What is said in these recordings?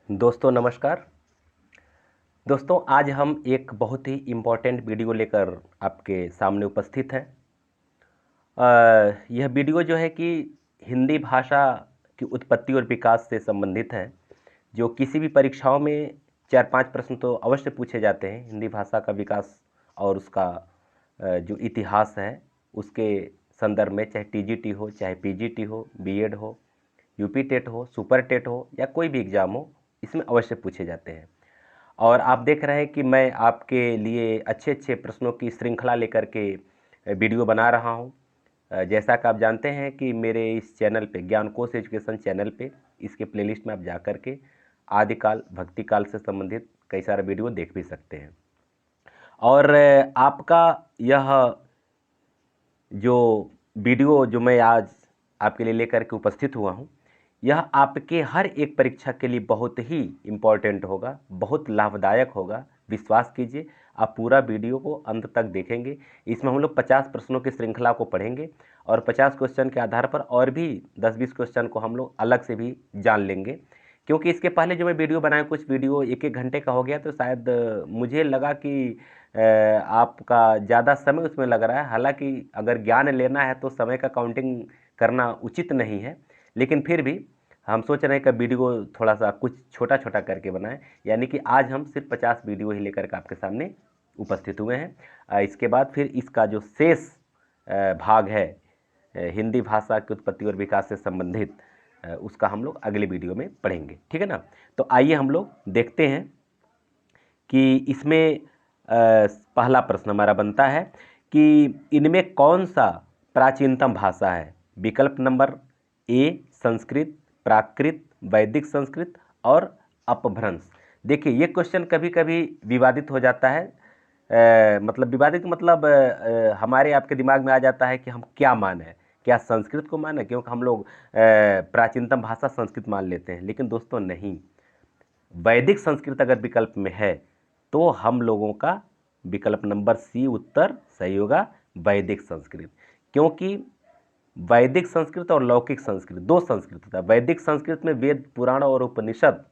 दोस्तों नमस्कार। दोस्तों आज हम एक बहुत ही इम्पोर्टेंट वीडियो लेकर आपके सामने उपस्थित हैं। यह वीडियो जो है कि हिंदी भाषा की उत्पत्ति और विकास से संबंधित है, जो किसी भी परीक्षाओं में 4-5 प्रश्न तो अवश्य पूछे जाते हैं। हिंदी भाषा का विकास और उसका जो इतिहास है उसके संदर्भ में, चाहे टीजीटी हो, चाहे पीजीटी हो, बीएड हो, यूपी टेट हो, सुपर टेट हो या कोई भी एग्ज़ाम हो, इसमें अवश्य पूछे जाते हैं। और आप देख रहे हैं कि मैं आपके लिए अच्छे अच्छे प्रश्नों की श्रृंखला लेकर के वीडियो बना रहा हूं। जैसा कि आप जानते हैं कि मेरे इस चैनल पे, ज्ञानकोश एजुकेशन चैनल पे, इसके प्लेलिस्ट में आप जा कर के आदिकाल भक्ति काल से संबंधित कई सारे वीडियो देख भी सकते हैं। और आपका यह जो वीडियो जो मैं आज आपके लिए लेकर के उपस्थित हुआ हूं, यह आपके हर एक परीक्षा के लिए बहुत ही इम्पॉर्टेंट होगा, बहुत लाभदायक होगा। विश्वास कीजिए, आप पूरा वीडियो को अंत तक देखेंगे। इसमें हम लोग 50 प्रश्नों की श्रृंखला को पढ़ेंगे और 50 क्वेश्चन के आधार पर और भी 10-20 क्वेश्चन को हम लोग अलग से भी जान लेंगे। क्योंकि इसके पहले जो मैं वीडियो बनाया, कुछ वीडियो 1-1 घंटे का हो गया, तो शायद मुझे लगा कि आपका ज़्यादा समय उसमें लग रहा है। हालांकि अगर ज्ञान लेना है तो समय का काउंटिंग करना उचित नहीं है, लेकिन फिर भी हम सोच रहे हैं कि वीडियो थोड़ा सा कुछ छोटा छोटा करके बनाएं। यानी कि आज हम सिर्फ 50 वीडियो ही लेकर के आपके सामने उपस्थित हुए हैं। इसके बाद फिर इसका जो शेष भाग है, हिंदी भाषा की उत्पत्ति और विकास से संबंधित, उसका हम लोग अगले वीडियो में पढ़ेंगे। ठीक है ना। तो आइए हम लोग देखते हैं कि इसमें पहला प्रश्न हमारा बनता है कि इनमें कौन सा प्राचीनतम भाषा है। विकल्प नंबर ए संस्कृत, प्राकृत, वैदिक संस्कृत और अपभ्रंश। देखिए, ये क्वेश्चन कभी कभी विवादित हो जाता है। मतलब विवादित मतलब हमारे आपके दिमाग में आ जाता है कि हम क्या माने, क्या संस्कृत को माने, क्योंकि हम लोग प्राचीनतम भाषा संस्कृत मान लेते हैं। लेकिन दोस्तों नहीं, वैदिक संस्कृत अगर विकल्प में है तो हम लोगों का विकल्प नंबर सी उत्तर सही होगा, वैदिक संस्कृत। क्योंकि वैदिक संस्कृत और लौकिक संस्कृत दो संस्कृत होता है। वैदिक संस्कृत में वेद, पुराण और उपनिषद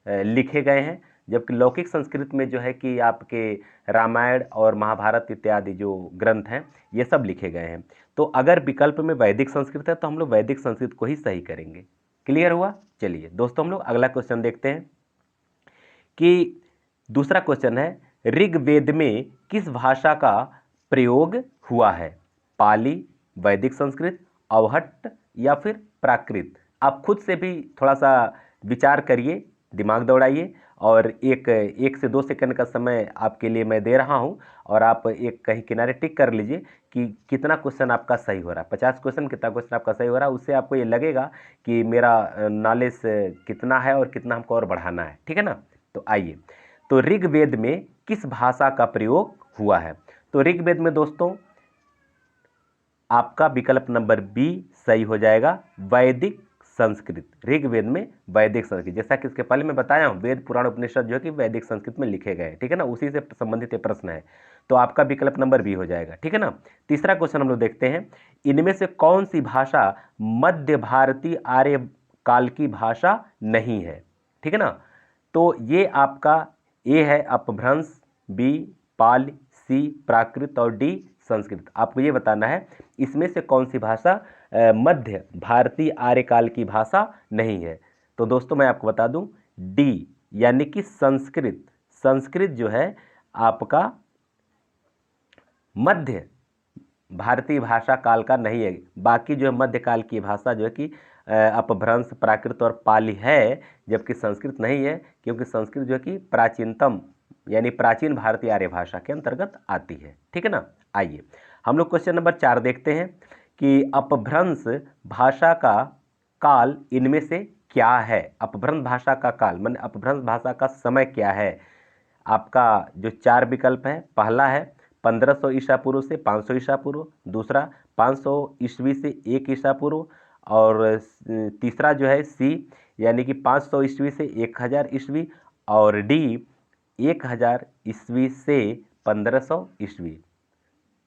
लिखे गए हैं, जबकि लौकिक संस्कृत में जो है कि आपके रामायण और महाभारत इत्यादि जो ग्रंथ हैं ये सब लिखे गए हैं। तो अगर विकल्प में वैदिक संस्कृत है तो हम लोग वैदिक संस्कृत को ही सही करेंगे। क्लियर हुआ। चलिए दोस्तों, हम लोग अगला क्वेश्चन देखते हैं कि दूसरा क्वेश्चन है, ऋग्वेद में किस भाषा का प्रयोग हुआ है। पाली, वैदिक संस्कृत, अवहट्ट या फिर प्राकृत। आप खुद से भी थोड़ा सा विचार करिए, दिमाग दौड़ाइए, और एक से 2 सेकंड का समय आपके लिए मैं दे रहा हूं, और आप एक कहीं किनारे टिक कर लीजिए कि कितना क्वेश्चन आपका सही हो रहा है। 50 क्वेश्चन कितना क्वेश्चन आपका सही हो रहा है, उससे आपको ये लगेगा कि मेरा नॉलेज कितना है और कितना हमको और बढ़ाना है। ठीक है ना। तो आइए, तो ऋग्वेद में किस भाषा का प्रयोग हुआ है। तो ऋग्वेद में दोस्तों आपका विकल्प नंबर बी सही हो जाएगा, वैदिक संस्कृत। ऋग्वेद में वैदिक संस्कृत, जैसा कि इसके पहले मैं बताया हूं, वेद, पुराण, उपनिषद जो है कि वैदिक संस्कृत में लिखे गए। ठीक है ना, उसी से संबंधित ये प्रश्न है, तो आपका विकल्प नंबर बी हो जाएगा। ठीक है ना। तीसरा क्वेश्चन हम लोग देखते हैं, इनमें से कौन सी भाषा मध्य भारतीय आर्य काल की भाषा नहीं है। ठीक है ना। तो ये आपका ए है अपभ्रंश, बी पाल, सी प्राकृत और डी संस्कृत। आपको ये बताना है इसमें से कौन सी भाषा मध्य भारतीय आर्यकाल की भाषा नहीं है। तो दोस्तों मैं आपको बता दूं, डी यानी कि संस्कृत। संस्कृत जो है आपका मध्य भारतीय भाषा काल का नहीं है। बाकी जो है मध्यकाल की भाषा जो है कि अपभ्रंश, प्राकृत और पाली है, जबकि संस्कृत नहीं है, क्योंकि संस्कृत जो है कि प्राचीनतम यानी प्राचीन भारतीय आर्य भाषा के अंतर्गत आती है। ठीक है ना। आइए हम लोग क्वेश्चन नंबर 4 देखते हैं कि अपभ्रंश भाषा का काल इनमें से क्या है। अपभ्रंश भाषा का काल माने अपभ्रंश भाषा का समय क्या है। आपका जो 4 विकल्प है, पहला है 1500 ईसा पूर्व से 500 ईसा पूर्व, दूसरा 500 ईस्वी से 1 ईसा पूर्व, और तीसरा जो है सी यानी कि 500 ईस्वी से 1000 ईस्वी, और डी 1000 ईस्वी से 1500 ईस्वी।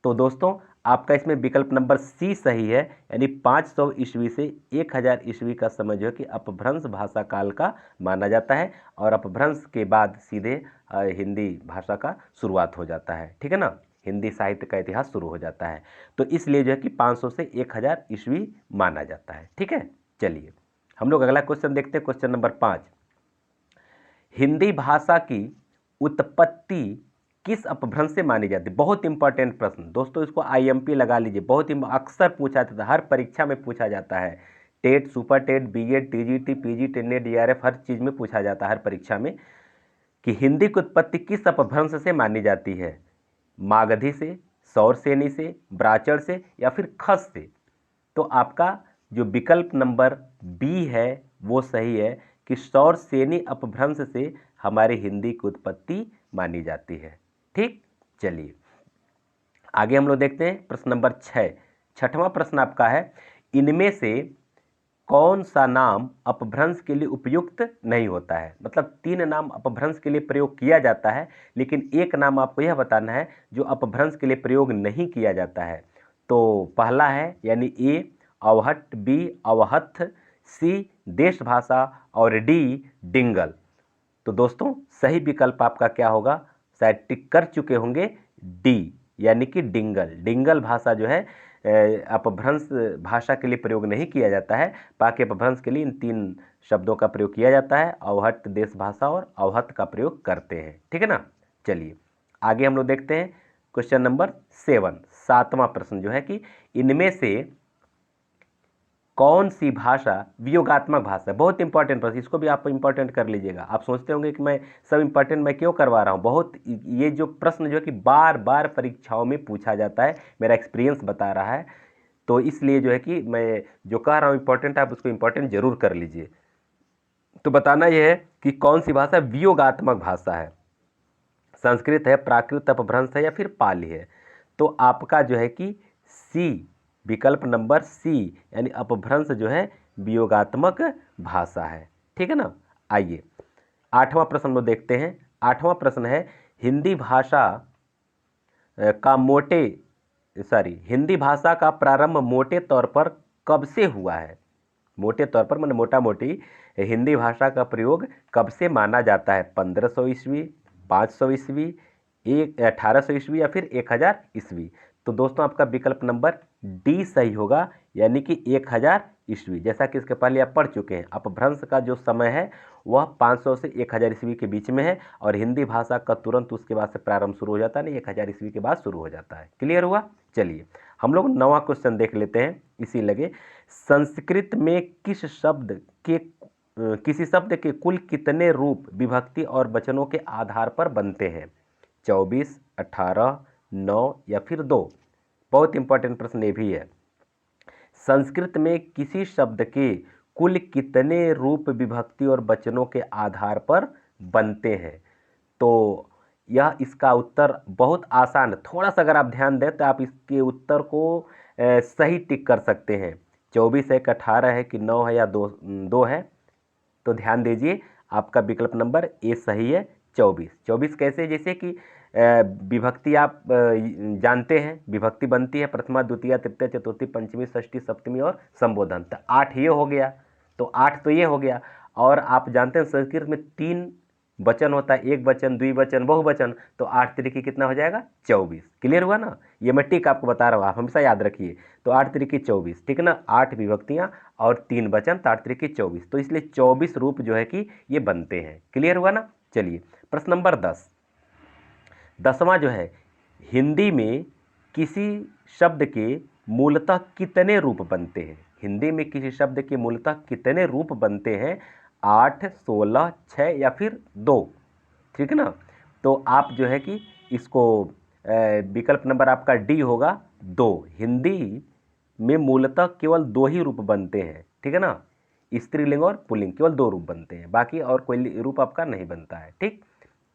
तो दोस्तों आपका इसमें विकल्प नंबर सी सही है, यानी 500 ईस्वी से 1000 ईस्वी का समय जो है कि अपभ्रंश भाषा काल का माना जाता है, और अपभ्रंश के बाद सीधे हिंदी भाषा का शुरुआत हो जाता है। ठीक है ना, हिंदी साहित्य का इतिहास शुरू हो जाता है। तो इसलिए जो है कि 500 से 1000 ईस्वी माना जाता है। ठीक है, चलिए हम लोग अगला क्वेश्चन देखते हैं। क्वेश्चन नंबर 5, हिंदी भाषा की उत्पत्ति किस अपभ्रंश से मानी जाती है? बहुत इंपॉर्टेंट प्रश्न दोस्तों, इसको आईएमपी लगा लीजिए, बहुत अक्सर पूछा जाता है, हर परीक्षा में पूछा जाता है। TET, super TET, BEd, TGT, PGT, NET, DRF, हर चीज में पूछा जाता है, हर परीक्षा में, कि हिंदी की उत्पत्ति किस अपभ्रंश से मानी जाती है? मागधी से, सौरसेनी से, ब्राचर से, या फिर खस से? तो आपका जो विकल्प नंबर बी है वो सही है कि सौरसेनी अपभ्रंश से हमारी हिंदी की उत्पत्ति मानी जाती है। ठीक, चलिए आगे हम लोग देखते हैं प्रश्न नंबर 6। छठवां प्रश्न आपका है, इनमें से कौन सा नाम अपभ्रंश के लिए उपयुक्त नहीं होता है? मतलब 3 नाम अपभ्रंश के लिए प्रयोग किया जाता है, लेकिन एक नाम आपको यह बताना है जो अपभ्रंश के लिए प्रयोग नहीं किया जाता है। तो पहला है यानी ए अवहट, बी अवहथ, सी देश भाषा, और डी डिंगल। तो दोस्तों सही विकल्प आपका क्या होगा? शायद टिक कर चुके होंगे, डी यानी कि डिंगल। डिंगल भाषा जो है अपभ्रंश भाषा के लिए प्रयोग नहीं किया जाता है, बाकी अपभ्रंश के लिए इन 3 शब्दों का प्रयोग किया जाता है, अवहट, देश भाषा और अवहत का प्रयोग करते हैं। ठीक है ना, चलिए आगे हम लोग देखते हैं क्वेश्चन नंबर 7। 7वां प्रश्न जो है कि इनमें से कौन सी भाषा वियोगात्मक भाषा है? बहुत इंपॉर्टेंट प्रश्न, इसको भी आप इंपॉर्टेंट कर लीजिएगा। आप सोचते होंगे कि मैं सब इंपॉर्टेंट मैं क्यों करवा रहा हूँ, बहुत ये जो प्रश्न जो है कि बार बार परीक्षाओं में पूछा जाता है, मेरा एक्सपीरियंस बता रहा है, तो इसलिए जो है कि मैं जो कह रहा हूँ इंपॉर्टेंट, आप उसको इंपॉर्टेंट जरूर कर लीजिए। तो बताना यह है कि कौन सी भाषा वियोगात्मक भाषा है, संस्कृत है, प्राकृत अपभ्रंश है, या फिर पाली है? तो आपका जो है कि सी, विकल्प नंबर सी यानी अपभ्रंश जो है वियोगात्मक भाषा है। ठीक है ना, आइए 8वां प्रश्न में देखते हैं। 8वां प्रश्न है, हिंदी भाषा हिंदी भाषा का प्रारंभ मोटे तौर पर कब से हुआ है? मोटे तौर पर मैंने मोटा मोटी हिंदी भाषा का प्रयोग कब से माना जाता है? 1500 ईस्वी, 500 ईस्वी, 1800 ईस्वी, या फिर 1000 ईस्वी? तो दोस्तों आपका विकल्प नंबर डी सही होगा, यानी कि 1000 ईस्वी। जैसा कि इसके पहले आप पढ़ चुके हैं, अपभ्रंश का जो समय है वह 500 से 1000 ईस्वी के बीच में है, और हिंदी भाषा का तुरंत उसके बाद से प्रारंभ शुरू हो जाता है, नहीं 1000 ईस्वी के बाद शुरू हो जाता है। क्लियर हुआ? चलिए हम लोग 9वां क्वेश्चन देख लेते हैं इसी लगे। संस्कृत में किसी शब्द के कुल कितने रूप विभक्ति और वचनों के आधार पर बनते हैं? 24, 18, 9, या फिर 2? बहुत इंपॉर्टेंट प्रश्न ये भी है। संस्कृत में किसी शब्द के कुल कितने रूप विभक्ति और वचनों के आधार पर बनते हैं? तो यह इसका उत्तर बहुत आसान है, थोड़ा सा अगर आप ध्यान दें तो आप इसके उत्तर को सही टिक कर सकते हैं। 24 है कि 18 है कि 9 है या 2 है? तो ध्यान दीजिए, आपका विकल्प नंबर ए सही है, 24। 24 कैसे? जैसे कि विभक्ति आप जानते हैं, विभक्ति बनती है प्रथमा, द्वितीय, तृतीय, चतुर्थी, पंचमी, षष्ठी, सप्तमी और संबोधन। तो 8 ये हो गया, तो 8 तो ये हो गया। और आप जानते हैं संस्कृत में 3 वचन होता है, एक वचन, द्विवचन, बहुवचन, तो 8 तरीके कितना हो जाएगा? 24। क्लियर हुआ ना? ये मैं टिक आपको बता रहा हूँ, आप हमेशा याद रखिए। तो 8 तरीके 24, ठीक है ना, 8 विभक्तियाँ और 3 वचन, तो 8 तरीके 24। तो इसलिए 24 रूप जो है कि ये बनते हैं। क्लियर हुआ ना? चलिए प्रश्न नंबर 10। 10वां जो है, हिंदी में किसी शब्द के मूलतः कितने रूप बनते हैं? हिंदी में किसी शब्द के मूलतः कितने रूप बनते हैं? 8, 16, 6, या फिर 2? ठीक है ना, तो आप जो है कि इसको विकल्प नंबर आपका डी होगा, 2। हिंदी में मूलतः केवल 2 ही रूप बनते हैं। ठीक है ना, स्त्रीलिंग और पुल्लिंग, केवल 2 रूप बनते हैं, बाकी और कोई रूप आपका नहीं बनता है। ठीक,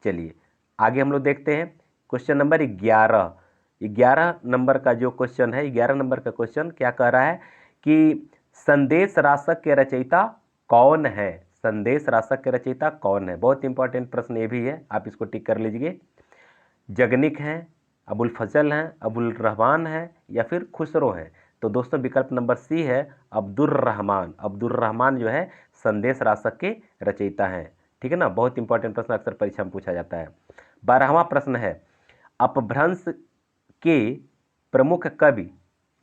चलिए आगे हम लोग देखते हैं क्वेश्चन नंबर 11। 11 नंबर का जो क्वेश्चन है, 11 नंबर का क्वेश्चन क्या कह रहा है कि संदेश राशक के रचयिता कौन है? संदेश राशक के रचयिता कौन है? बहुत इंपॉर्टेंट प्रश्न ये भी है, आप इसको टिक कर लीजिए। जगनिक हैं, अबुल फजल हैं, अबुल रहमान हैं या फिर खुसरो हैं? तो दोस्तों विकल्प नंबर सी है अब्दुर रहमान। अब्दुर रहमान जो है संदेश रासक के रचयिता हैं। ठीक है ना, बहुत इंपॉर्टेंट प्रश्न अक्सर परीक्षा में पूछा जाता है। 12वां प्रश्न है अपभ्रंश के प्रमुख कवि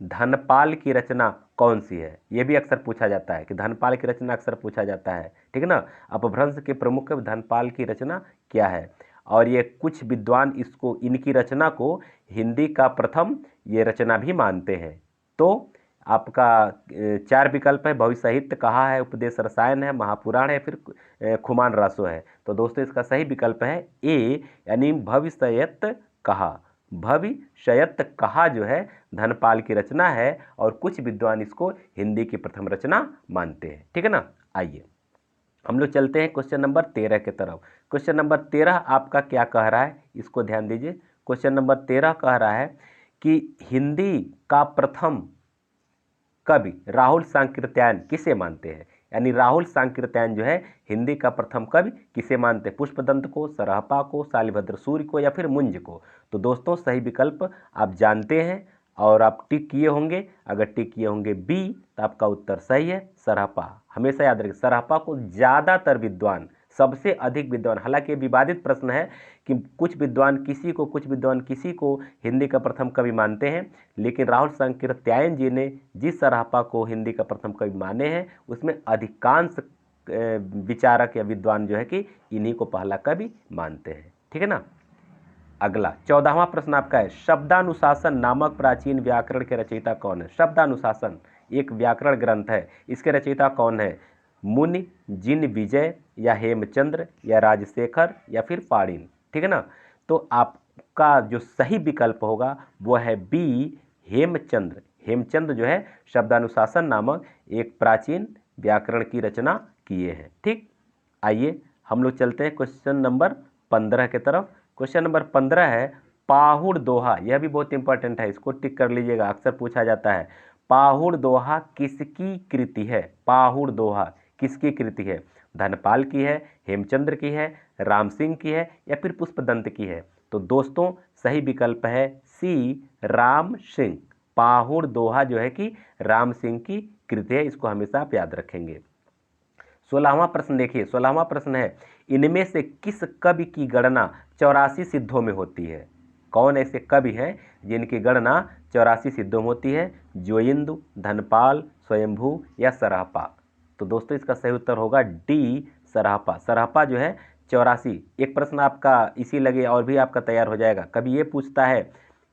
धनपाल की रचना कौन सी है? यह भी अक्सर पूछा जाता है कि धनपाल की रचना अक्सर पूछा जाता है। ठीक है ना, अपभ्रंश के प्रमुख कवि धनपाल की रचना क्या है? और ये कुछ विद्वान इसको, इनकी रचना को हिंदी का प्रथम ये रचना भी मानते हैं। तो आपका 4 विकल्प है, भव्य साहित्य कहा है, उपदेश रसायन है, महापुराण है, फिर खुमान रासो है। तो दोस्तों इसका सही विकल्प है ए, यानी भव्य साहित्य कहा। भव्य साहित्य कहा जो है धनपाल की रचना है और कुछ विद्वान इसको हिंदी की प्रथम रचना मानते हैं। ठीक है ना, आइए हम लोग चलते हैं क्वेश्चन नंबर 13 की तरफ। क्वेश्चन नंबर 13 आपका क्या कह रहा है, इसको ध्यान दीजिए। क्वेश्चन नंबर 13 कह रहा है कि हिंदी का प्रथम कवि राहुल सांकृत्यायन किसे मानते हैं? यानी राहुल सांकृत्यायन जो है हिंदी का प्रथम कवि किसे मानते हैं? पुष्पदंत को, सरहपा को, शालिभद्र सूर्य को या फिर मुंज को? तो दोस्तों सही विकल्प आप जानते हैं और आप टिक किए होंगे। अगर टिक किए होंगे बी तो आपका उत्तर सही है, सरहपा। हमेशा याद रखिए सरहपा को ज़्यादातर विद्वान, सबसे अधिक विद्वान, हालांकि विवादित प्रश्न है कि कुछ विद्वान किसी को हिंदी का प्रथम कवि मानते हैं, लेकिन राहुल सांकृत्यायन जी ने जिस सरहपा को हिंदी का प्रथम कवि माने हैं उसमें अधिकांश विचारक या विद्वान जो है कि इन्हीं को पहला कवि मानते हैं। ठीक है ना, अगला 14वां प्रश्न आपका है शब्दानुशासन नामक प्राचीन व्याकरण के रचयिता कौन है? शब्दानुशासन एक व्याकरण ग्रंथ है, इसके रचयिता कौन है? मुनि, जिन विजय या हेमचंद्र या राजशेखर या फिर पाणिनि? ठीक है ना, तो आपका जो सही विकल्प होगा वो है बी, हेमचंद्र। हेमचंद्र जो है शब्दानुशासन नामक एक प्राचीन व्याकरण की रचना किए हैं। ठीक, आइए हम लोग चलते हैं क्वेश्चन नंबर 15 की तरफ। क्वेश्चन नंबर 15 है पाहुड़ दोहा। यह भी बहुत इंपॉर्टेंट है, इसको टिक कर लीजिएगा, अक्सर पूछा जाता है। पाहुड़ दोहा किसकी कृति है? पाहुड़ दोहा किसकी कृति है? धनपाल की है, हेमचंद्र की है, राम सिंह की है या फिर पुष्पदंत की है? तो दोस्तों सही विकल्प है सी, राम सिंह। पाहुड़ दोहा जो है कि राम सिंह की कृति है, इसको हमेशा आप याद रखेंगे। 16वां प्रश्न देखिए, 16वां प्रश्न है इनमें से किस कवि की गणना 84 सिद्धों में होती है? कौन ऐसे कवि हैं जिनकी गणना 84 सिद्धों में होती है? ज्योतिंदु, धनपाल, स्वयंभू या सरहपा? तो दोस्तों इसका सही उत्तर होगा डी, सरहपा। सरहपा जो है 84। एक प्रश्न आपका इसी लगे और भी आपका तैयार हो जाएगा। कभी ये पूछता है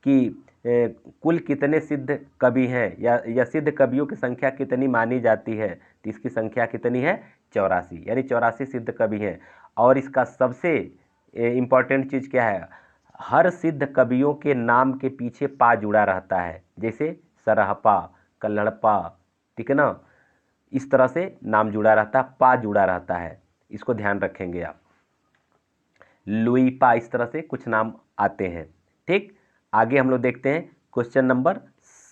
कि कुल कितने सिद्ध कवि हैं या सिद्ध कवियों की संख्या कितनी मानी जाती है? तो इसकी संख्या कितनी है? 84, यानी 84 सिद्ध कवि हैं। और इसका सबसे इम्पॉर्टेंट चीज़ क्या है, हर सिद्ध कवियों के नाम के पीछे पा जुड़ा रहता है, जैसे सरहपा, कल्हड़पा, ठीक है ना, इस तरह से नाम जुड़ा रहता है, पा जुड़ा रहता है, इसको ध्यान रखेंगे आप। लुईपा, इस तरह से कुछ नाम आते हैं। ठीक, आगे हम लोग देखते हैं क्वेश्चन नंबर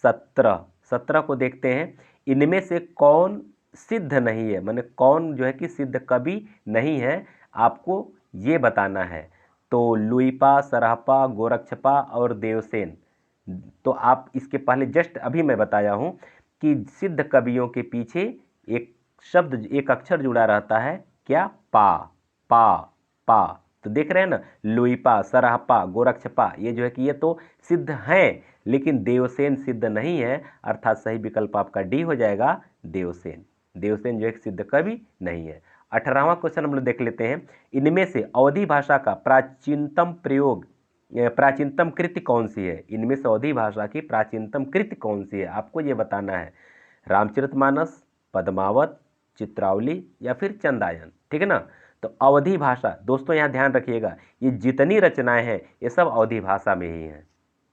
17 को देखते हैं। इनमें से कौन सिद्ध नहीं है, माने कौन जो है कि सिद्ध कवि नहीं है, आपको ये बताना है। तो लुईपा, सरहपा, गोरक्षपा और देवसेन। तो आप इसके पहले जस्ट अभी मैं बताया हूँ कि सिद्ध कवियों के पीछे एक शब्द, एक अक्षर जुड़ा रहता है, क्या? पा, पा, पा। तो देख रहे हैं ना, लुईपा, सरहपा, गोरक्षपा, ये जो है कि ये तो सिद्ध हैं, लेकिन देवसेन सिद्ध नहीं है, अर्थात सही विकल्प आपका डी हो जाएगा, देवसेन। देवसेन जो एक सिद्ध कवि नहीं है। 18वां क्वेश्चन हम लोग देख लेते हैं। इनमें से अवधी भाषा का प्राचीनतम प्रयोग, प्राचीनतम कृति कौन सी है? इनमें से अवधी भाषा की प्राचीनतम कृति कौन सी है, आपको ये बताना है। रामचरितमानस, पद्मावत, चित्रावली या फिर चंदायन? ठीक है ना, तो अवधी भाषा, दोस्तों यहाँ ध्यान रखिएगा, ये जितनी रचनाएं हैं ये सब अवधी भाषा में ही हैं।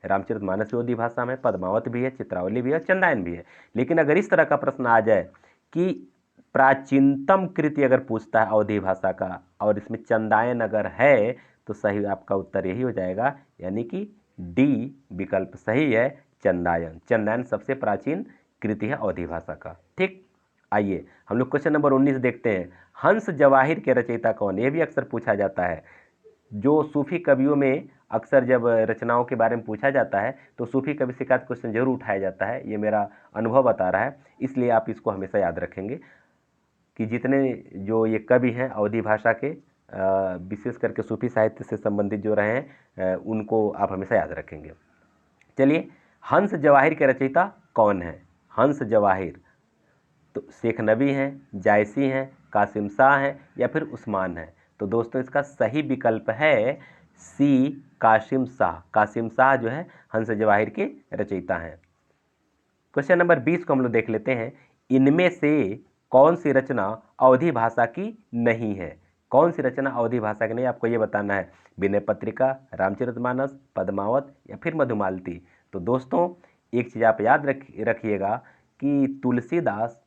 रामचरितमानस भी अवधी भाषा में, पद्मावत भी है, चित्रावली भी है, चंदायन भी है। लेकिन अगर इस तरह का प्रश्न आ जाए कि प्राचीनतम कृति अगर पूछता है अवधी भाषा का और इसमें चंदायन अगर है, तो सही आपका उत्तर यही हो जाएगा, यानी कि डी विकल्प सही है, चंदायन। चंदायन सबसे प्राचीन कृति है अवधी भाषा का। ठीक, आइए हम लोग क्वेश्चन नंबर 19 देखते हैं। हंस जवाहिर के रचयिता कौन? ये भी अक्सर पूछा जाता है। जो सूफी कवियों में अक्सर जब रचनाओं के बारे में पूछा जाता है तो सूफी कवि से का क्वेश्चन जरूर उठाया जाता है, ये मेरा अनुभव बता रहा है। इसलिए आप इसको हमेशा याद रखेंगे कि जितने जो ये कवि हैं अवधी भाषा के, विशेष करके सूफी साहित्य से संबंधित जो रहे हैं, उनको आप हमेशा याद रखेंगे। चलिए, हंस जवाहिर के रचयिता कौन है? हंस जवाहिर तो शेख नबी हैं, जायसी हैं, कासिम शाह हैं या फिर उस्मान हैं? तो दोस्तों इसका सही विकल्प है सी, कासिम शाह। कासिम शाह जो है हंस जवाहिर के रचयिता हैं। क्वेश्चन नंबर 20 को हम लोग देख लेते हैं। इनमें से कौन सी रचना अवधी भाषा की नहीं है? कौन सी रचना अवधी भाषा की नहीं, आपको ये बताना है। विनय पत्रिका, रामचरितमानस, पद्मावत या फिर मधुमालती? तो दोस्तों एक चीज़ आप याद रखिएगा कि तुलसीदास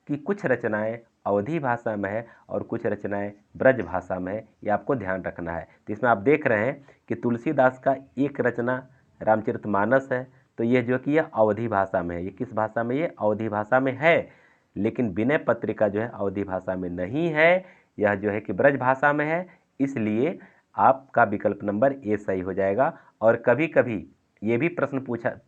की कुछ रचनाएं अवधी भाषा में है और कुछ रचनाएं ब्रज भाषा में है, ये आपको ध्यान रखना है। तो इसमें आप देख रहे हैं कि तुलसीदास का एक रचना रामचरितमानस है, तो ये जो कि यह अवधी भाषा में है। ये किस भाषा में? ये अवधी भाषा में है। लेकिन विनय पत्रिका जो है अवधी भाषा में नहीं है, यह जो है कि ब्रज भाषा में है। इसलिए आपका विकल्प नंबर ए सही हो जाएगा। और कभी कभी ये भी प्रश्न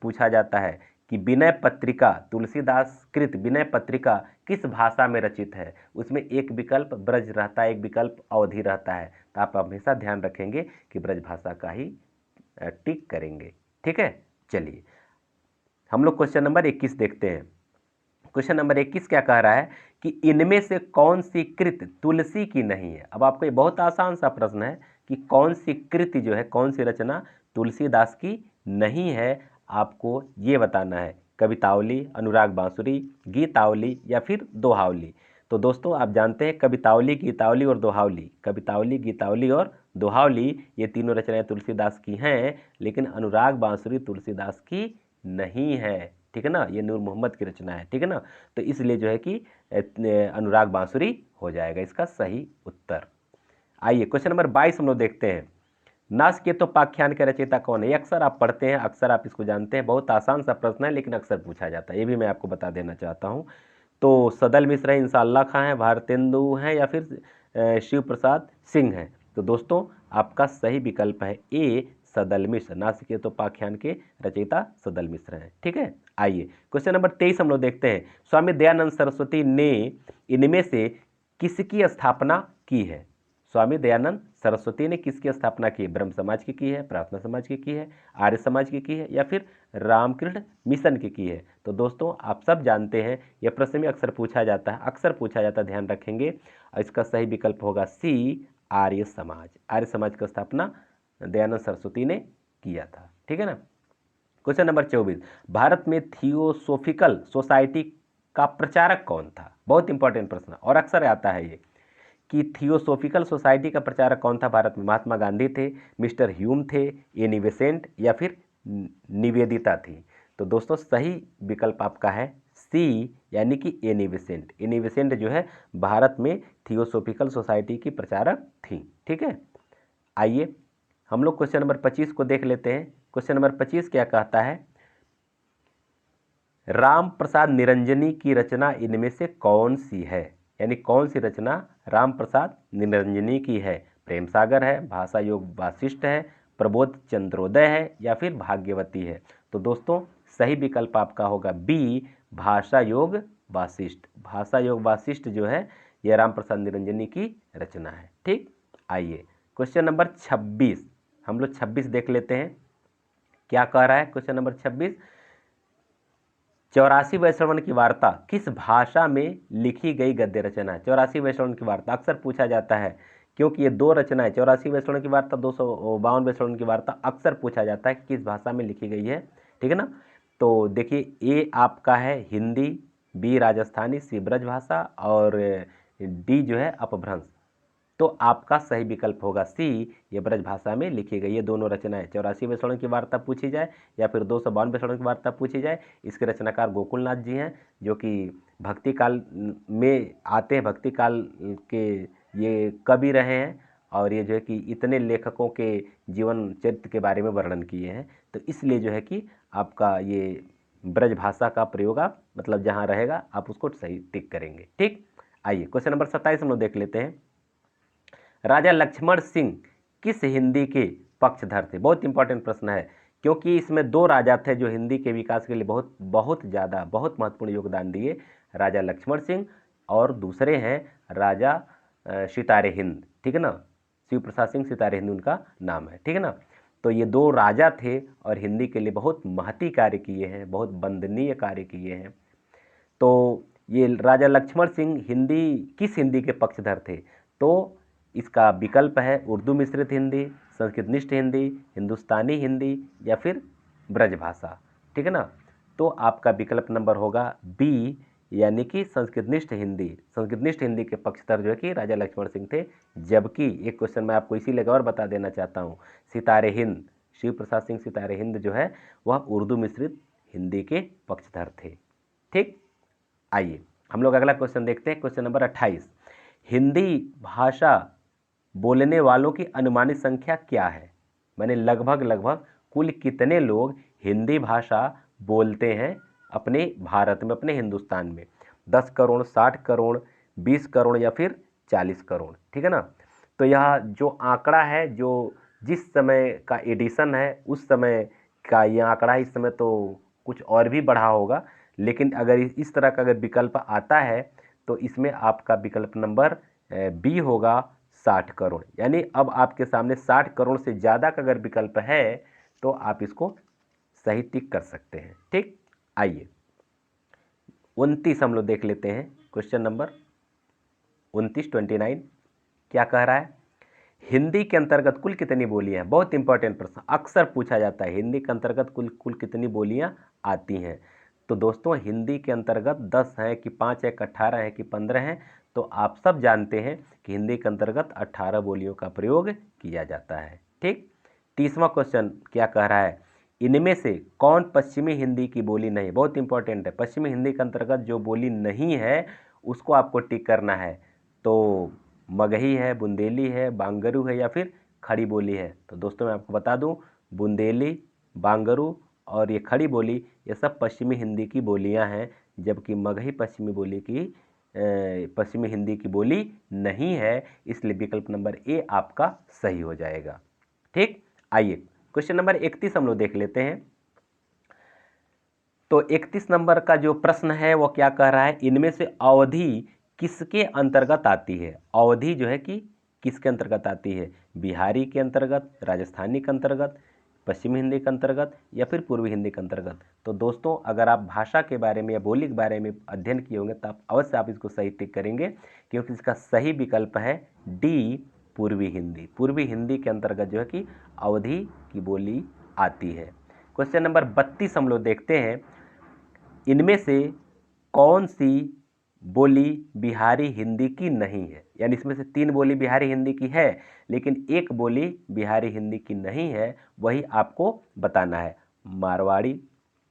पूछा जाता है कि विनय पत्रिका, तुलसीदास कृत विनय पत्रिका किस भाषा में रचित है? उसमें एक विकल्प ब्रज रहता है, एक विकल्प अवधी रहता है। तो आप हमेशा ध्यान रखेंगे कि ब्रज भाषा का ही टिक करेंगे। ठीक है, चलिए हम लोग क्वेश्चन नंबर 21 देखते हैं। क्वेश्चन नंबर 21 क्या कह रहा है कि इनमें से कौन सी कृति तुलसी की नहीं है? अब आपको ये बहुत आसान सा प्रश्न है कि कौन सी कृति जो है, कौन सी रचना तुलसीदास की नहीं है, आपको ये बताना है। कवितावली, अनुराग बांसुरी, गीतावली या फिर दोहावली? तो दोस्तों आप जानते हैं कवितावली, गीतावली और दोहावली, कवितावली, गीतावली और दोहावली ये तीनों रचनाएं तुलसीदास की हैं, लेकिन अनुराग बांसुरी तुलसीदास की नहीं है। ठीक है ना, ये नूर मोहम्मद की रचना है। ठीक है ना, तो इसलिए जो है कि अनुराग बांसुरी हो जाएगा इसका सही उत्तर। आइए क्वेश्चन नंबर 22 हम लोग देखते हैं। नासकेतोपाख्यान के रचयिता कौन है? ये अक्सर आप पढ़ते हैं, अक्सर आप इसको जानते हैं, बहुत आसान सा प्रश्न है लेकिन अक्सर पूछा जाता है, ये भी मैं आपको बता देना चाहता हूँ। तो सदल मिश्र हैं, इंसाल्लाह खां हैं, भारतेंदु हैं या फिर शिव प्रसाद सिंह हैं? तो दोस्तों आपका सही विकल्प है ए, सदल मिश्र। नासकेतोपाख्यान के रचयिता सदल मिश्र हैं। ठीक है, आइए क्वेश्चन नंबर 23 हम लोग देखते हैं। स्वामी दयानंद सरस्वती ने इनमें से किसकी स्थापना की है? स्वामी दयानंद सरस्वती ने किसकी स्थापना की? ब्रह्म समाज की है, प्रार्थना समाज की है, आर्य समाज की है या फिर रामकृष्ण मिशन की है? तो दोस्तों आप सब जानते हैं, यह प्रश्न में अक्सर पूछा जाता है, अक्सर पूछा जाता है, ध्यान रखेंगे। इसका सही विकल्प होगा सी, आर्य समाज। आर्य समाज की स्थापना दयानंद सरस्वती ने किया था। ठीक है ना। क्वेश्चन नंबर 24, भारत में थियोसोफिकल सोसाइटी का प्रचारक कौन था? बहुत इंपॉर्टेंट प्रश्न और अक्सर आता है ये कि थियोसोफिकल सोसाइटी का प्रचारक कौन था भारत में? महात्मा गांधी थे, मिस्टर ह्यूम थे, एनी बेसेंट या फिर निवेदिता थी? तो दोस्तों सही विकल्प आपका है सी, यानी कि एनी बेसेंट। एनी बेसेंट जो है भारत में थियोसोफिकल सोसाइटी की प्रचारक थी। ठीक है, आइए हम लोग क्वेश्चन नंबर 25 को देख लेते हैं। क्वेश्चन नंबर 25 क्या कहता है? राम प्रसाद निरंजनी की रचना इनमें से कौन सी है? यानी कौन सी रचना राम प्रसाद निरंजनी की है? प्रेम सागर है, भाषा योग वासिष्ठ है, प्रबोध चंद्रोदय है या फिर भाग्यवती है? तो दोस्तों सही विकल्प आपका होगा बी, भाषा योग वासिष्ठ। भाषा योग वासिष्ठ जो है यह राम प्रसाद निरंजनी की रचना है। ठीक, आइए क्वेश्चन नंबर 26 हम लोग 26 देख लेते हैं। क्या कह रहा है क्वेश्चन नंबर 26? 84वें श्रवण की वार्ता किस भाषा में लिखी गई गद्य रचना है? 84वें श्रवण की वार्ता अक्सर पूछा जाता है, क्योंकि ये दो रचनाएं 84वें श्रवण की वार्ता, 252वें श्रवण की वार्ता, अक्सर पूछा जाता है कि किस भाषा में लिखी गई है। ठीक है ना। तो देखिए ए आपका है हिंदी, बी राजस्थानी, सी ब्रज भाषा और डी जो है अपभ्रंश। तो आपका सही विकल्प होगा सी, ये ब्रज भाषा में लिखी गई ये दोनों रचनाएं। 84वें श्रवण की वार्ता पूछी जाए या फिर 252वें श्रवण की वार्ता पूछी जाए, इसके रचनाकार गोकुलनाथ जी हैं, जो कि भक्ति काल में आते हैं, भक्ति काल के ये कवि रहे हैं और ये जो है कि इतने लेखकों के जीवन चरित्र के बारे में वर्णन किए हैं। तो इसलिए जो है कि आपका ये ब्रज भाषा का प्रयोग आप मतलब जहाँ रहेगा आप उसको सही टिक करेंगे। ठीक, आइए क्वेश्चन नंबर 27 हम लोग देख लेते हैं। राजा लक्ष्मण सिंह किस हिंदी के पक्षधर थे? बहुत इंपॉर्टेंट प्रश्न है, क्योंकि इसमें दो राजा थे जो हिंदी के विकास के लिए बहुत बहुत ज़्यादा बहुत महत्वपूर्ण योगदान दिए, राजा लक्ष्मण सिंह और दूसरे हैं राजा सितारे हिंद, ठीक है ना, शिव प्रसाद सिंह सितारे हिंद उनका नाम है, ठीक है ना। तो ये दो राजा थे और हिंदी के लिए बहुत महती कार्य किए हैं, बहुत वंदनीय कार्य किए हैं। तो ये राजा लक्ष्मण सिंह किस हिंदी के पक्षधर थे? तो इसका विकल्प है उर्दू मिश्रित हिंदी, संस्कृतनिष्ठ हिंदी, हिंदुस्तानी हिंदी या फिर ब्रजभाषा, ठीक है ना। तो आपका विकल्प नंबर होगा बी, यानी कि संस्कृतनिष्ठ हिंदी। संस्कृतनिष्ठ हिंदी के पक्षधर जो है कि राजा लक्ष्मण सिंह थे। जबकि एक क्वेश्चन मैं आपको इसी लेकर और बता देना चाहता हूँ, सितारे हिंद, शिव प्रसाद सिंह सितारे हिंद जो है वह उर्दू मिश्रित हिंदी के पक्षधर थे, ठीक। आइए हम लोग अगला क्वेश्चन देखते हैं, क्वेश्चन नंबर 28। हिंदी भाषा बोलने वालों की अनुमानित संख्या क्या है? मैंने लगभग कुल कितने लोग हिंदी भाषा बोलते हैं अपने भारत में, अपने हिंदुस्तान में? 10 करोड़, 60 करोड़, 20 करोड़ या फिर 40 करोड़, ठीक है ना। तो यह जो आंकड़ा है, जो जिस समय का एडिशन है उस समय का यह आंकड़ा, इस समय तो कुछ और भी बढ़ा होगा, लेकिन अगर इस तरह का अगर विकल्प आता है तो इसमें आपका विकल्प नंबर बी होगा 60 करोड़। यानी अब आपके सामने 60 करोड़ से ज़्यादा का अगर विकल्प है तो आप इसको सही टिक कर सकते हैं, ठीक। आइए 29 हम लोग देख लेते हैं, क्वेश्चन नंबर 29 क्या कह रहा है? हिंदी के अंतर्गत कुल कितनी बोलियां हैं? बहुत इंपॉर्टेंट प्रश्न, अक्सर पूछा जाता है, हिंदी के अंतर्गत कुल कितनी बोलियां आती हैं? तो दोस्तों हिंदी के अंतर्गत 10 हैं कि 5 है कि 18 है कि 15 हैं? तो आप सब जानते हैं कि हिंदी के अंतर्गत 18 बोलियों का प्रयोग किया जाता है, ठीक। 30वां क्वेश्चन क्या कह रहा है? इनमें से कौन पश्चिमी हिंदी की बोली नहीं? बहुत इंपॉर्टेंट है, पश्चिमी हिंदी के अंतर्गत जो बोली नहीं है उसको आपको टिक करना है। तो मगही है, बुंदेली है, बांगरू है या फिर खड़ी बोली है? तो दोस्तों मैं आपको बता दूं, बुंदेली, बांगरू और ये खड़ी बोली ये सब पश्चिमी हिंदी की बोलियां हैं, जबकि मगही पश्चिमी हिंदी की बोली नहीं है, इसलिए विकल्प नंबर ए आपका सही हो जाएगा, ठीक। आइए क्वेश्चन नंबर 31 हम लोग देख लेते हैं। तो 31 नंबर का जो प्रश्न है वो क्या कह रहा है? इनमें से अवधि किसके अंतर्गत आती है? अवधि जो है कि किसके अंतर्गत आती है? बिहारी के अंतर्गत, राजस्थानी के अंतर्गत, पश्चिमी हिंदी के अंतर्गत या फिर पूर्वी हिंदी के अंतर्गत? तो दोस्तों अगर आप भाषा के बारे में या बोली के बारे में अध्ययन किए होंगे तो आप अवश्य आप इसको सही टिक करेंगे, क्योंकि इसका सही विकल्प है डी, पूर्वी हिंदी। पूर्वी हिंदी के अंतर्गत जो है कि अवधि की बोली आती है। क्वेश्चन नंबर 32 हम लोग देखते हैं, इनमें से कौन सी बोली बिहारी हिंदी की नहीं है? यानी इसमें से 3 बोली बिहारी हिंदी की है लेकिन एक बोली बिहारी हिंदी की नहीं है, वही आपको बताना है। मारवाड़ी,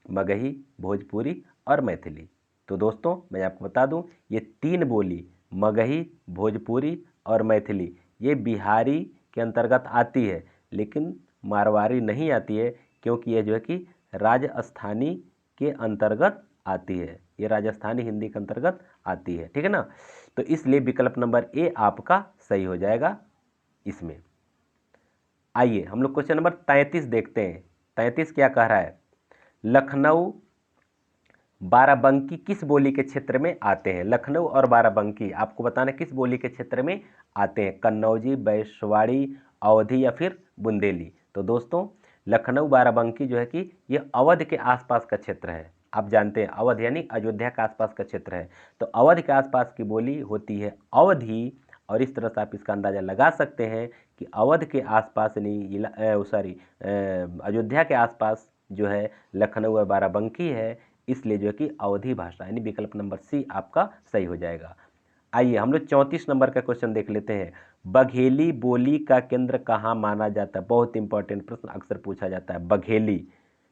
मगही, भोजपुरी और मैथिली। तो दोस्तों मैं आपको बता दूं, ये 3 बोली मगही, भोजपुरी और मैथिली ये बिहारी के अंतर्गत आती है, लेकिन मारवाड़ी नहीं आती है, क्योंकि ये जो है कि राजस्थानी के अंतर्गत आती है, ये राजस्थानी हिंदी के अंतर्गत आती है, ठीक है ना। तो इसलिए विकल्प नंबर ए आपका सही हो जाएगा इसमें। आइए हम लोग क्वेश्चन नंबर 33 देखते हैं। 33 क्या कह रहा है? लखनऊ, बाराबंकी किस बोली के क्षेत्र में आते हैं? लखनऊ और बाराबंकी आपको बताना किस बोली के क्षेत्र में आते हैं? कन्नौजी, बैशवाड़ी, अवधी या फिर बुंदेली? तो दोस्तों लखनऊ बाराबंकी जो है कि ये अवध के आसपास का क्षेत्र है। आप जानते हैं अवध यानी अयोध्या के आसपास का क्षेत्र है, तो अवध के आसपास की बोली होती है अवधी, और इस तरह से आप इसका अंदाज़ा लगा सकते हैं कि अवध के आसपास नहीं, अयोध्या के आसपास जो है लखनऊ और बाराबंकी है, इसलिए जो है कि अवधी भाषा यानी विकल्प नंबर सी आपका सही हो जाएगा। आइए हम लोग 34 नंबर का क्वेश्चन देख लेते हैं। बघेली बोली का केंद्र कहाँ माना जाता है? बहुत इंपॉर्टेंट प्रश्न अक्सर पूछा जाता है। बघेली,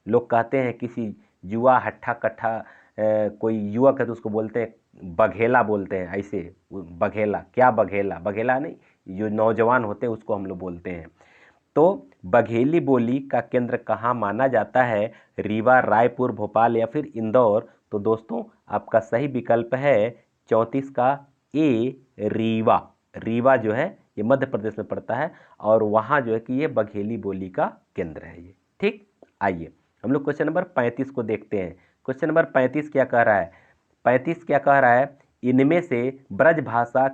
लोग कहते हैं किसी युवा हट्ठा कट्ठा कोई युवक है तो उसको बोलते हैं बघेला, बोलते हैं ऐसे, बघेला क्या, बघेला बघेला नहीं, जो नौजवान होते हैं उसको हम लोग बोलते हैं। तो बघेली बोली का केंद्र कहाँ माना जाता है? रीवा, रायपुर, भोपाल या फिर इंदौर? तो दोस्तों आपका सही विकल्प है 34 का ए, रीवा। रीवा जो है ये मध्य प्रदेश में पड़ता है और वहाँ जो है कि ये बघेली बोली का केंद्र है ये। ठीक, आइए हम लोग क्वेश्चन नंबर 35 को देखते हैं। क्वेश्चन नंबर 35 क्या कह रहा है? 35 क्या कह रहा है? इनमें से ब्रज भाषा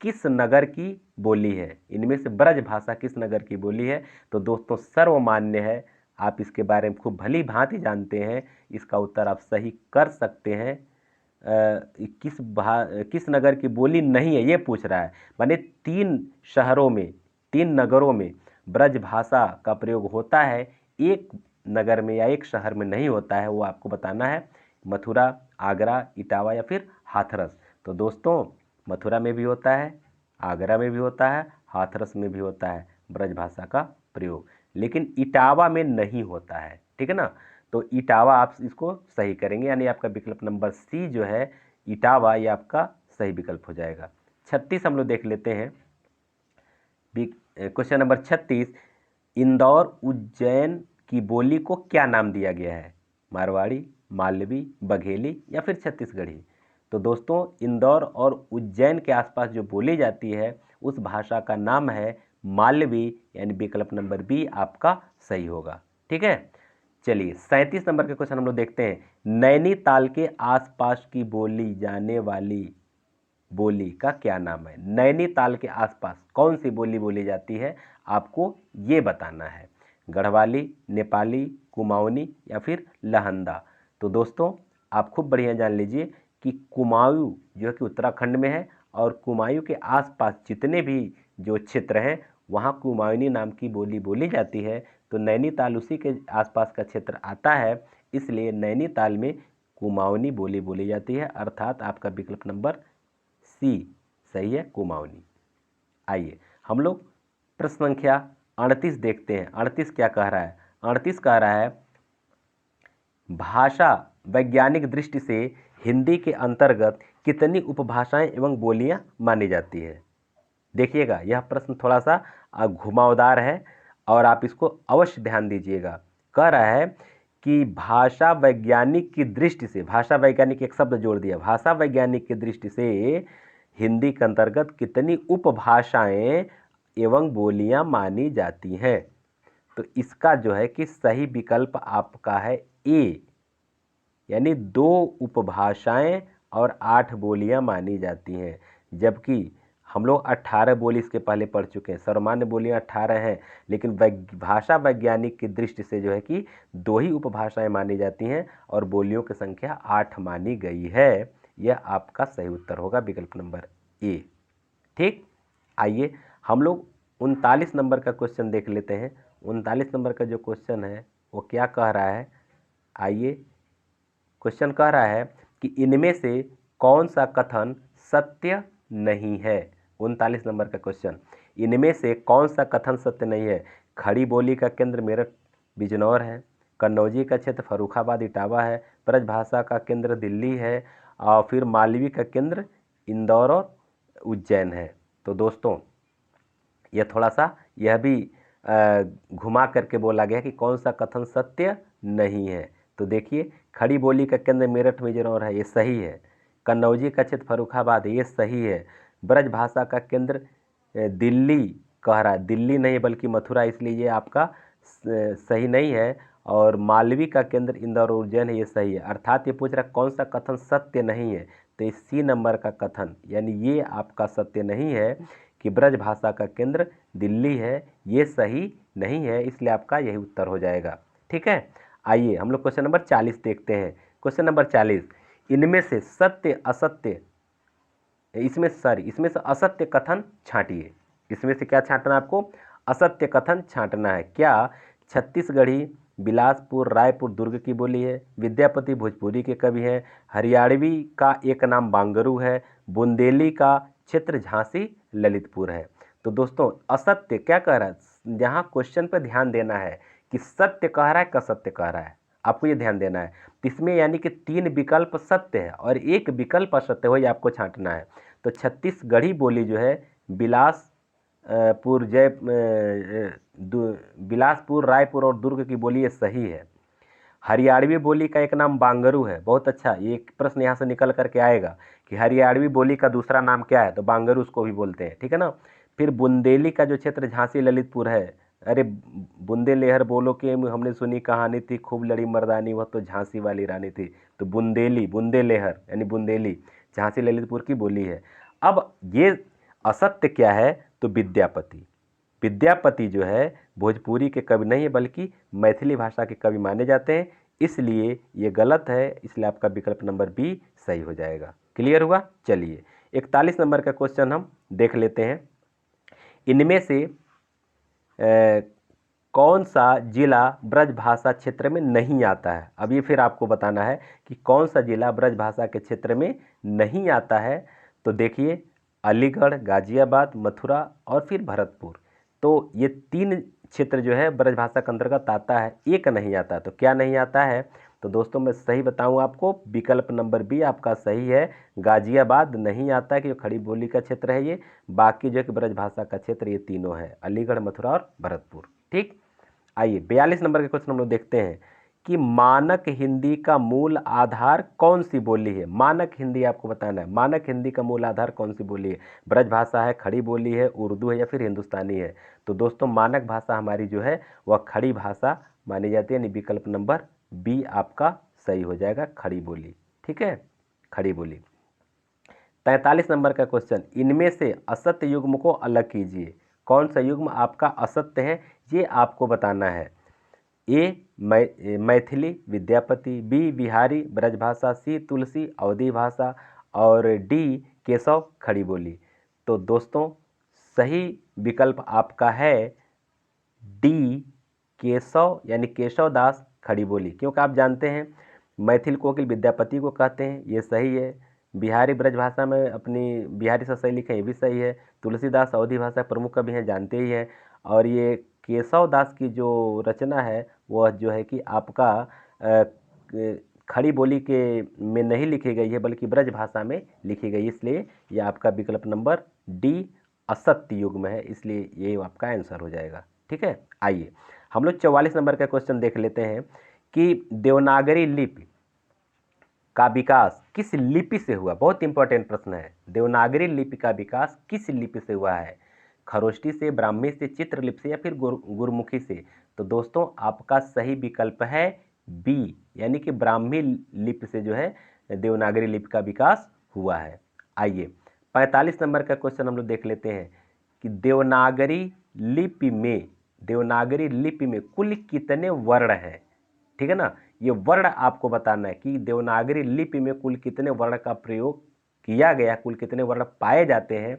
किस नगर की बोली है? इनमें से ब्रज भाषा किस नगर की बोली है? तो दोस्तों सर्वमान्य है, आप इसके बारे में खूब भली भांति जानते हैं, इसका उत्तर आप सही कर सकते हैं। किस नगर की बोली नहीं है ये पूछ रहा है, माने 3 शहरों में 3 नगरों में ब्रज भाषा का प्रयोग होता है, एक नगर में या एक शहर में नहीं होता है, वो आपको बताना है। मथुरा, आगरा, इटावा या फिर हाथरस। तो दोस्तों मथुरा में भी होता है, आगरा में भी होता है, हाथरस में भी होता है ब्रज भाषा का प्रयोग, लेकिन इटावा में नहीं होता है। ठीक है ना, तो इटावा आप इसको सही करेंगे, यानी आपका विकल्प नंबर सी जो है इटावा, ये आपका सही विकल्प हो जाएगा। 36 हम लोग देख लेते हैं। क्वेश्चन नंबर 36, इंदौर उज्जैन की बोली को क्या नाम दिया गया है? मारवाड़ी, मालवी, बघेली या फिर छत्तीसगढ़ी? तो दोस्तों इंदौर और उज्जैन के आसपास जो बोली जाती है उस भाषा का नाम है मालवी, यानी विकल्प नंबर बी आपका सही होगा। ठीक है, चलिए 37 नंबर के क्वेश्चन हम लोग देखते हैं। नैनीताल के आसपास की बोली जाने वाली बोली का क्या नाम है? नैनीताल के आसपास कौन सी बोली बोली जाती है, आपको ये बताना है। गढ़वाली, नेपाली, कुमाऊनी या फिर लहंदा? तो दोस्तों आप खूब बढ़िया जान लीजिए कि कुमाऊं जो है कि उत्तराखंड में है और कुमाऊं के आसपास जितने भी जो क्षेत्र हैं वहाँ कुमाऊनी नाम की बोली बोली जाती है। तो नैनीताल उसी के आसपास का क्षेत्र आता है, इसलिए नैनीताल में कुमाऊनी बोली बोली जाती है, अर्थात आपका विकल्प नंबर सी सही है, कुमाऊनी। आइए हम लोग प्रश्न संख्या 38 देखते हैं। 38 क्या कह रहा है? 38 कह रहा है भाषा वैज्ञानिक दृष्टि से हिंदी के अंतर्गत कितनी उपभाषाएं एवं बोलियां मानी जाती है? देखिएगा यह प्रश्न थोड़ा सा घुमावदार है और आप इसको अवश्य ध्यान दीजिएगा। कह रहा है कि भाषा वैज्ञानिक की दृष्टि से, भाषा वैज्ञानिक एक शब्द जोड़ दिया, भाषा वैज्ञानिक की दृष्टि से हिंदी के अंतर्गत कितनी उपभाषाएं एवं बोलियां मानी जाती हैं? तो इसका जो है कि सही विकल्प आपका है ए, यानी 2 उपभाषाएं और 8 बोलियां मानी जाती हैं, जबकि हम लोग 18 बोली इसके पहले पढ़ चुके हैं। सर्वमान्य बोलियां 18 हैं, लेकिन भाषा वैज्ञानिक की दृष्टि से जो है कि 2 ही उपभाषाएं मानी जाती हैं और बोलियों की संख्या 8 मानी गई है। यह आपका सही उत्तर होगा, विकल्प नंबर ए। ठीक, आइए हम लोग 39 नंबर का क्वेश्चन देख लेते हैं। 39 नंबर का जो क्वेश्चन है वो क्या कह रहा है? आइए, क्वेश्चन कह रहा है कि इनमें से कौन सा कथन सत्य नहीं है? 39 नंबर का क्वेश्चन, इनमें से कौन सा कथन सत्य नहीं है? खड़ी बोली का केंद्र मेरठ बिजनौर है, कन्नौजी का क्षेत्र फर्रुखाबाद इटावा है, ब्रजभाषा का केंद्र दिल्ली है और फिर मालवी का केंद्र इंदौर और उज्जैन है। तो दोस्तों यह थोड़ा सा यह भी घुमा करके बोला गया कि कौन सा कथन सत्य नहीं है। तो देखिए खड़ी बोली का केंद्र मेरठ बिजनौर है, ये सही है। कन्नौजी का क्षेत्र फर्रुखाबाद है, ये सही है। ब्रज भाषा का केंद्र दिल्ली कह रहा है, दिल्ली नहीं बल्कि मथुरा, इसलिए ये आपका सही नहीं है। और मालवी का केंद्र इंदौर और उज्जैन है, ये सही है। अर्थात ये पूछ रहा है कौन सा कथन सत्य नहीं है, तो इस सी नंबर का कथन यानी ये आपका सत्य नहीं है कि ब्रज भाषा का केंद्र दिल्ली है, ये सही नहीं है, इसलिए आपका यही उत्तर हो जाएगा। ठीक है, आइए हम लोग क्वेश्चन नंबर 40 देखते हैं। क्वेश्चन नंबर 40, इनमें से सत्य असत्य, इसमें से असत्य कथन छांटिए। इसमें से क्या छांटना है आपको? असत्य कथन छांटना है। क्या छत्तीसगढ़ी बिलासपुर रायपुर दुर्ग की बोली है, विद्यापति भोजपुरी के कवि हैं, हरियाणवी का एक नाम बांगरू है, बुंदेली का क्षेत्र झांसी ललितपुर है? तो दोस्तों असत्य क्या कह रहा है, जहाँ क्वेश्चन पर ध्यान देना है कि सत्य कह रहा है का असत्य कह रहा है, आपको ये ध्यान देना है। इसमें यानी कि 3 विकल्प सत्य है और 1 विकल्प असत्य हो, ये आपको छांटना है। तो छत्तीसगढ़ी बोली जो है बिलासपुर रायपुर और दुर्ग की बोली ये सही है। हरियाणवी बोली का एक नाम बांगरू है, बहुत अच्छा, ये एक प्रश्न यहाँ से निकल करके आएगा कि हरियाणवी बोली का दूसरा नाम क्या है, तो बांगरू उसको भी बोलते हैं। ठीक है ना, फिर बुंदेली का जो क्षेत्र झांसी ललितपुर है, अरे बुंदे लेहर बोलो कि हमने सुनी कहानी थी, खूब लड़ी मर्दानी वह तो झांसी वाली रानी थी। तो बुंदेली, बुंदे लेहर यानी बुंदेली झांसी ललितपुर की बोली है। अब ये असत्य क्या है, तो विद्यापति। विद्यापति जो है भोजपुरी के कवि नहीं है बल्कि मैथिली भाषा के कवि माने जाते हैं, इसलिए ये गलत है, इसलिए आपका विकल्प नंबर बी सही हो जाएगा। क्लियर हुआ? चलिए 41 नंबर का क्वेश्चन हम देख लेते हैं। इनमें से कौन सा जिला ब्रजभाषा क्षेत्र में नहीं आता है? अब ये फिर आपको बताना है कि कौन सा जिला ब्रजभाषा के क्षेत्र में नहीं आता है। तो देखिए, अलीगढ़, गाजियाबाद, मथुरा और फिर भरतपुर। तो ये 3 क्षेत्र जो है ब्रजभाषा के अंतर्गत आता है, एक नहीं आता। तो क्या नहीं आता है? तो दोस्तों मैं सही बताऊं आपको, विकल्प नंबर बी आपका सही है। गाजियाबाद नहीं आता है कि जो खड़ी बोली का क्षेत्र है ये। बाकी जो है कि ब्रजभाषा का क्षेत्र ये तीनों है, अलीगढ़, मथुरा और भरतपुर। ठीक, आइए 42 नंबर के क्वेश्चन हम लोग देखते हैं कि मानक हिंदी का मूल आधार कौन सी बोली है? मानक हिंदी आपको बताना है, मानक हिंदी का मूल आधार कौन सी बोली है? ब्रजभाषा है, खड़ी बोली है, उर्दू है या फिर हिंदुस्तानी है? तो दोस्तों मानक भाषा हमारी जो है वह खड़ी भाषा मानी जाती है, यानी विकल्प नंबर बी आपका सही हो जाएगा, खड़ी बोली। ठीक है, खड़ी बोली। 43 नंबर का क्वेश्चन, इनमें से असत्य युग्म को अलग कीजिए। कौन सा युग्म आपका असत्य है ये आपको बताना है। ए मैथिली विद्यापति, बी बिहारी ब्रजभाषा, सी तुलसी अवधी भाषा और डी केशव खड़ी बोली। तो दोस्तों सही विकल्प आपका है डी केशव, यानी केशव दास खड़ी बोली, क्योंकि आप जानते हैं मैथिल कोकिल विद्यापति को कहते हैं, ये सही है। बिहारी ब्रजभाषा में अपनी बिहारी से सही लिखे, ये भी सही है। तुलसीदास अवधी भाषा प्रमुख कवि हैं, जानते ही हैं। और ये केशव दास की जो रचना है वह जो है कि आपका खड़ी बोली के में नहीं लिखी गई है बल्कि ब्रज भाषा में लिखी गई, इसलिए ये आपका विकल्प नंबर डी असत्य युग्म है, इसलिए ये आपका आंसर हो जाएगा। ठीक है, आइए हम लोग 44 नंबर का क्वेश्चन देख लेते हैं कि देवनागरी लिपि का विकास किस लिपि से हुआ? बहुत इंपॉर्टेंट प्रश्न है। देवनागरी लिपि का विकास किस लिपि से हुआ है? खरोष्टी से, ब्राह्मी से, चित्रलिपि से या फिर गुरमुखी से? तो दोस्तों आपका सही विकल्प है बी, यानी कि ब्राह्मी लिपि से जो है देवनागरी लिपि का विकास हुआ है। आइए 45 नंबर का क्वेश्चन हम लोग देख लेते हैं कि देवनागरी लिपि में कुल कितने वर्ण हैं? ठीक है ना, ये वर्ण आपको बताना है कि देवनागरी लिपि में कुल कितने वर्ण का प्रयोग किया गया, कुल कितने वर्ण पाए जाते हैं।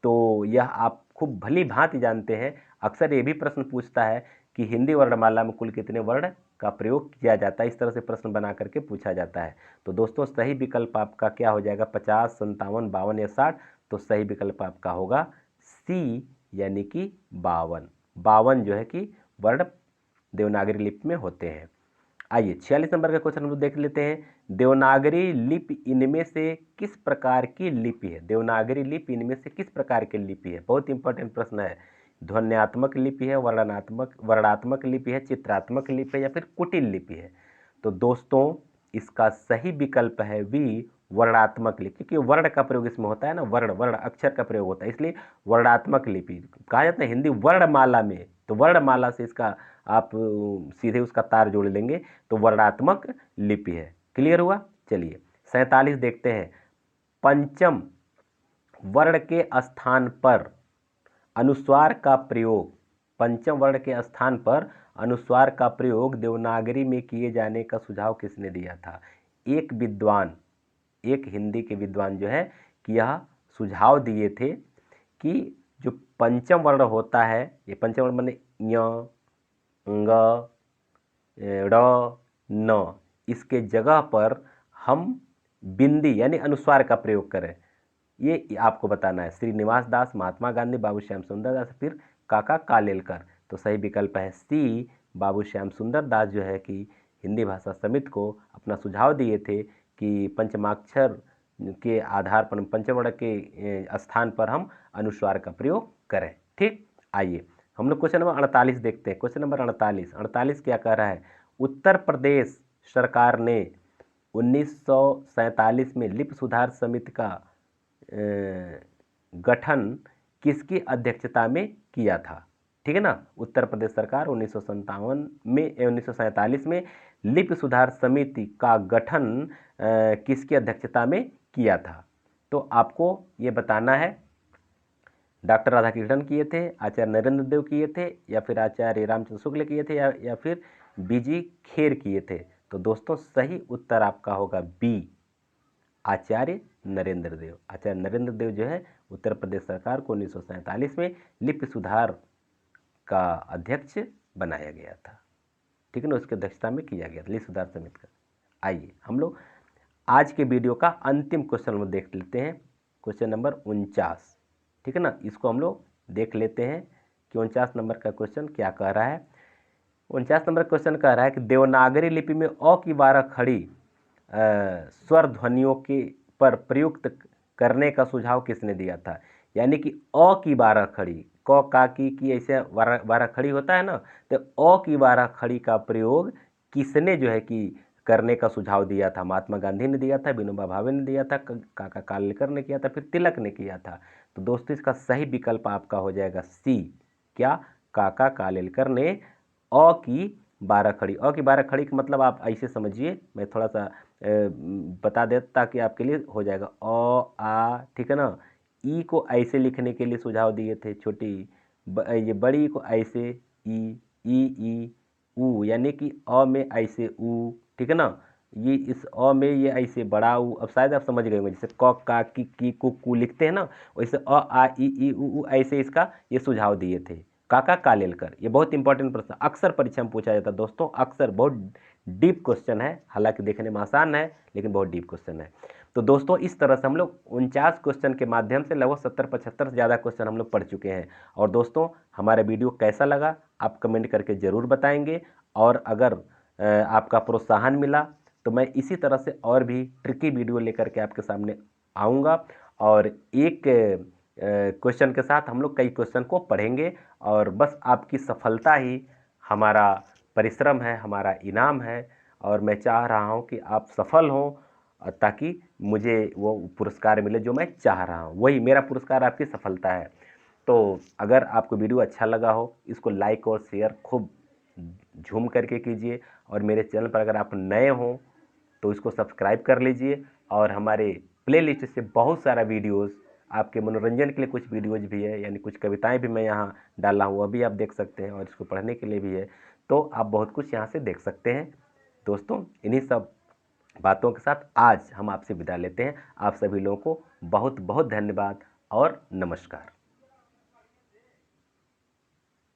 तो यह आप खूब भली भांति जानते हैं। अक्सर ये भी प्रश्न पूछता है कि हिंदी वर्णमाला में कुल कितने वर्ण का प्रयोग किया जाता है, इस तरह से प्रश्न बना करके पूछा जाता है। तो दोस्तों सही विकल्प आपका क्या हो जाएगा? 50, 57, 52 या 60? तो सही विकल्प आपका होगा सी, यानी कि 52। 52 जो है कि वर्ण देवनागरी लिपि में होते हैं। आइए 46 नंबर का क्वेश्चन हम लोग देख लेते हैं। देवनागरी लिपि इनमें से किस प्रकार की लिपि है? देवनागरी लिपि इनमें से किस प्रकार की लिपि है? बहुत इंपॉर्टेंट प्रश्न है। ध्वन्यात्मक लिपि है, वर्णात्मक लिपि है, चित्रात्मक लिपि है या फिर कुटिल लिपि है? तो दोस्तों इसका सही विकल्प है बी, वर्णात्मक लिपि, क्योंकि वर्ण का प्रयोग इसमें होता है ना, वर्ण अक्षर का प्रयोग होता है, इसलिए वर्णात्मक लिपि कहा जाता है। हिंदी वर्णमाला में, तो वर्णमाला से इसका आप सीधे उसका तार जोड़ लेंगे तो वर्णात्मक लिपि है। क्लियर हुआ? चलिए 47 देखते हैं। पंचम वर्ण के स्थान पर अनुस्वार का प्रयोग, पंचम वर्ण के स्थान पर अनुस्वार का प्रयोग देवनागरी में किए जाने का सुझाव किसने दिया था? एक विद्वान, एक हिंदी के विद्वान जो है कि यह सुझाव दिए थे कि जो पंचम वर्ण होता है, ये पंचम वर्ण माने य, ग, ड़, न, इसके जगह पर हम बिंदी यानी अनुस्वार का प्रयोग करें, ये आपको बताना है। श्रीनिवास दास, महात्मा गांधी, बाबू श्याम सुंदर दास, फिर काका कालेलकर। तो सही विकल्प है सी, बाबू श्याम सुंदर दास जो है कि हिंदी भाषा समिति को अपना सुझाव दिए थे कि पंचमाक्षर के आधार पर, पंचवर्ण के स्थान पर हम अनुस्वार का प्रयोग करें। ठीक, आइए हम लोग क्वेश्चन नंबर 48 देखते हैं। क्वेश्चन नंबर 48 क्या कह रहा है? उत्तर प्रदेश सरकार ने 1947 में लिपि सुधार समिति का गठन किसकी अध्यक्षता में किया था? ठीक है ना, उत्तर प्रदेश सरकार 1957 में 1947 में लिपि सुधार समिति का गठन किसकी अध्यक्षता में किया था? तो आपको ये बताना है, डॉक्टर राधाकृष्णन किए थे, आचार्य नरेंद्र देव किए थे, या फिर आचार्य रामचंद्र शुक्ल किए थे, या फिर बीजी खेर किए थे। तो दोस्तों सही उत्तर आपका होगा बी, आचार्य नरेंद्र देव। आचार्य नरेंद्र देव जो है उत्तर प्रदेश सरकार को 1947 में लिपि सुधार का अध्यक्ष बनाया गया था। ठीक है ना, उसकी अध्यक्षता में किया गया था लिपि सुधार समिति का। आइए हम लोग आज के वीडियो का अंतिम क्वेश्चन हम देख लेते हैं, क्वेश्चन नंबर 49। ठीक है ना, इसको हम लोग देख लेते हैं कि 49 नंबर का क्वेश्चन क्या कह रहा है। 49 नंबर क्वेश्चन कह रहा है कि देवनागरी लिपि में अ की 12 खड़ी स्वर ध्वनियों के पर प्रयुक्त करने का सुझाव किसने दिया था? यानी कि अ की 12 खड़ी, क का की ऐसे 12 खड़ी होता है ना, तो अ की 12 खड़ी का प्रयोग किसने जो है कि करने का सुझाव दिया था? महात्मा गांधी ने दिया था, विनोबा भावे ने दिया था, काका कालेलकर ने किया था, फिर तिलक ने किया था। तो दोस्तों इसका सही विकल्प आपका हो जाएगा सी, क्या? काका कालेलकर ने अ की 12 खड़ी। अ की 12 खड़ी का मतलब आप ऐसे समझिए, मैं थोड़ा सा बता देता ताकि आपके लिए हो जाएगा। अ आ, ठीक है ना, ई को ऐसे लिखने के लिए सुझाव दिए थे, छोटी ये बड़ी को ऐसे ई ऊ, यानी कि अ में ऐसे ऊ, ठीक है ना, ये इस अ में ये ऐसे बड़ा ऊ। अब शायद आप समझ गए होंगे, जैसे क का की कु लिखते हैं ना, वैसे अ आ ई ऊ ऐसे इसका ये सुझाव दिए थे काका कालेलकर। ये बहुत इंपॉर्टेंट प्रश्न अक्सर परीक्षा में पूछा जाता है दोस्तों, अक्सर बहुत डीप क्वेश्चन है, हालांकि देखने में आसान है लेकिन बहुत डीप क्वेश्चन है। तो दोस्तों इस तरह से हम लोग 49 क्वेश्चन के माध्यम से लगभग 70-75 से ज़्यादा क्वेश्चन हम लोग पढ़ चुके हैं। और दोस्तों हमारा वीडियो कैसा लगा आप कमेंट करके ज़रूर बताएंगे, और अगर आपका प्रोत्साहन मिला तो मैं इसी तरह से और भी ट्रिकी वीडियो लेकर के आपके सामने आऊँगा, और एक क्वेश्चन के साथ हम लोग कई क्वेश्चन को पढ़ेंगे। और बस आपकी सफलता ही हमारा परिश्रम है, हमारा इनाम है, और मैं चाह रहा हूं कि आप सफल हों ताकि मुझे वो पुरस्कार मिले जो मैं चाह रहा हूं। वही मेरा पुरस्कार आपकी सफलता है। तो अगर आपको वीडियो अच्छा लगा हो, इसको लाइक और शेयर खूब झूम करके कीजिए, और मेरे चैनल पर अगर आप नए हों तो इसको सब्सक्राइब कर लीजिए। और हमारे प्लेलिस्ट से बहुत सारा वीडियोस आपके मनोरंजन के लिए कुछ वीडियोज भी है, यानी कुछ कविताएं भी मैं यहाँ डाला हूँ, अभी आप देख सकते हैं, और इसको पढ़ने के लिए भी है। तो आप बहुत कुछ यहाँ से देख सकते हैं। दोस्तों इन्हीं सब बातों के साथ आज हम आपसे विदा लेते हैं। आप सभी लोगों को बहुत बहुत धन्यवाद और नमस्कार।